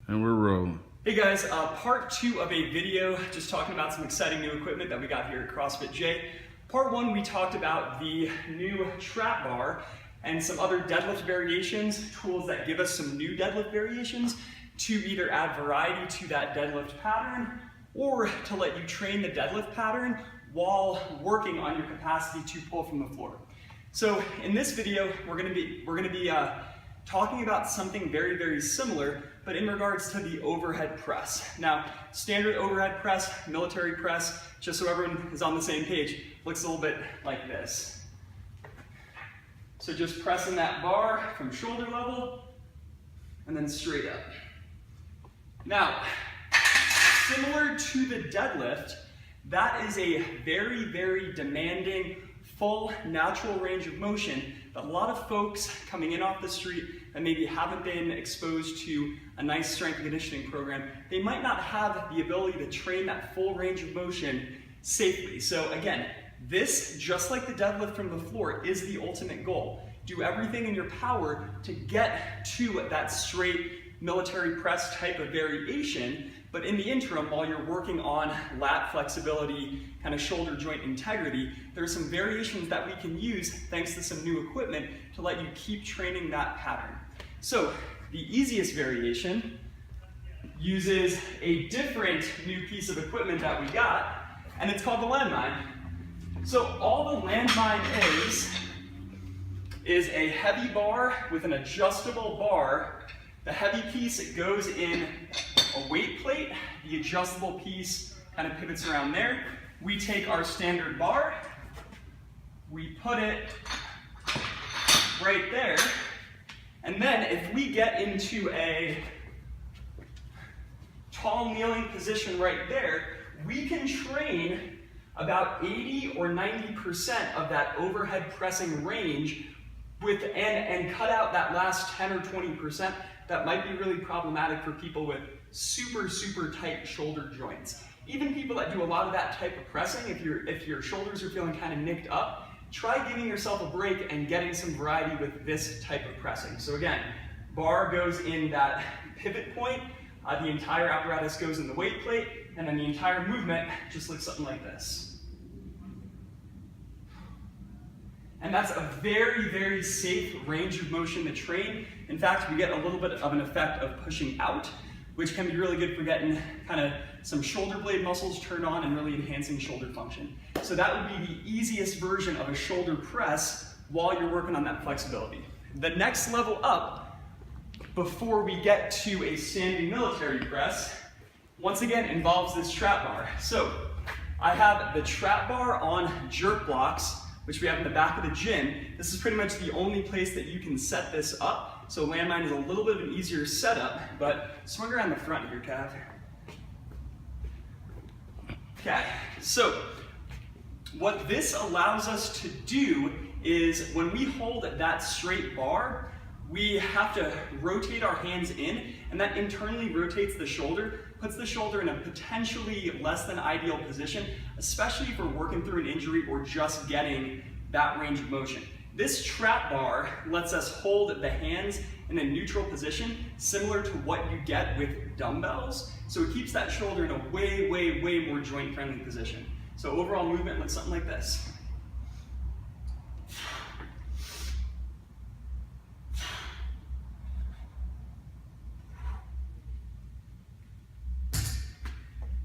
And we're rolling. Hey guys, part 2 of a video just talking about some exciting new equipment that we got here at CrossFit Jai. Part 1 we talked about the new trap bar and some other deadlift variations, tools that give us some new deadlift variations to either add variety to that deadlift pattern or to let you train the deadlift pattern while working on your capacity to pull from the floor. So in this video, we're gonna be talking about something very, very similar, but in regards to the overhead press. Now, standard overhead press, military press, just so everyone is on the same page, looks a little bit like this. So just pressing that bar from shoulder level and then straight up. Now, similar to the deadlift, that is a very, very demanding, full natural range of motion that a lot of folks coming in off the street and maybe haven't been exposed to a nice strength and conditioning program, they might not have the ability to train that full range of motion safely. So again, this, just like the deadlift from the floor, is the ultimate goal. Do everything in your power to get to that straight military press type of variation, but in the interim, while you're working on lat flexibility, kind of shoulder joint integrity, there are some variations that we can use thanks to some new equipment to let you keep training that pattern. So the easiest variation uses a different new piece of equipment that we got, and it's called the landline. So all the landline is a heavy bar with an adjustable bar. The heavy piece, it goes in a weight plate. The adjustable piece kind of pivots around there. We take our standard bar, we put it right there, and then if we get into a tall kneeling position right there, we can train about 80 or 90% of that overhead pressing range and cut out that last 10 or 20% that might be really problematic for people with super, super tight shoulder joints. Even people that do a lot of that type of pressing, if your shoulders are feeling kind of nicked up, try giving yourself a break and getting some variety with this type of pressing. So again, bar goes in that pivot point, the entire apparatus goes in the weight plate, and then the entire movement just looks something like this. And that's a very, very safe range of motion to train. In fact, we get a little bit of an effect of pushing out, which can be really good for getting kind of some shoulder blade muscles turned on and really enhancing shoulder function. So that would be the easiest version of a shoulder press while you're working on that flexibility. The next level up, before we get to a standing military press, once again involves this trap bar. So I have the trap bar on jerk blocks, which we have in the back of the gym. This is pretty much the only place that you can set this up. So landmine is a little bit of an easier setup, but swing around the front here, Cav. Okay, so what this allows us to do is when we hold that straight bar, we have to rotate our hands in, and that internally rotates the shoulder, puts the shoulder in a potentially less than ideal position, especially if we're working through an injury or just getting that range of motion. This trap bar lets us hold the hands in a neutral position, similar to what you get with dumbbells. So it keeps that shoulder in a way, way, way more joint-friendly position. So overall movement looks something like this.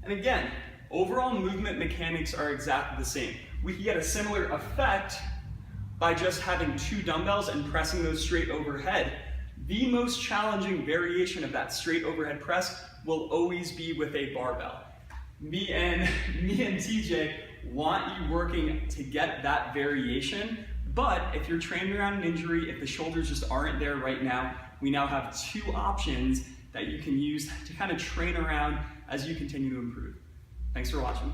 And again, overall movement mechanics are exactly the same. We can get a similar effect by just having 2 dumbbells and pressing those straight overhead. The most challenging variation of that straight overhead press will always be with a barbell. Me and TJ want you working to get that variation, but if you're training around an injury, if the shoulders just aren't there right now, we now have 2 options that you can use to kind of train around as you continue to improve. Thanks for watching.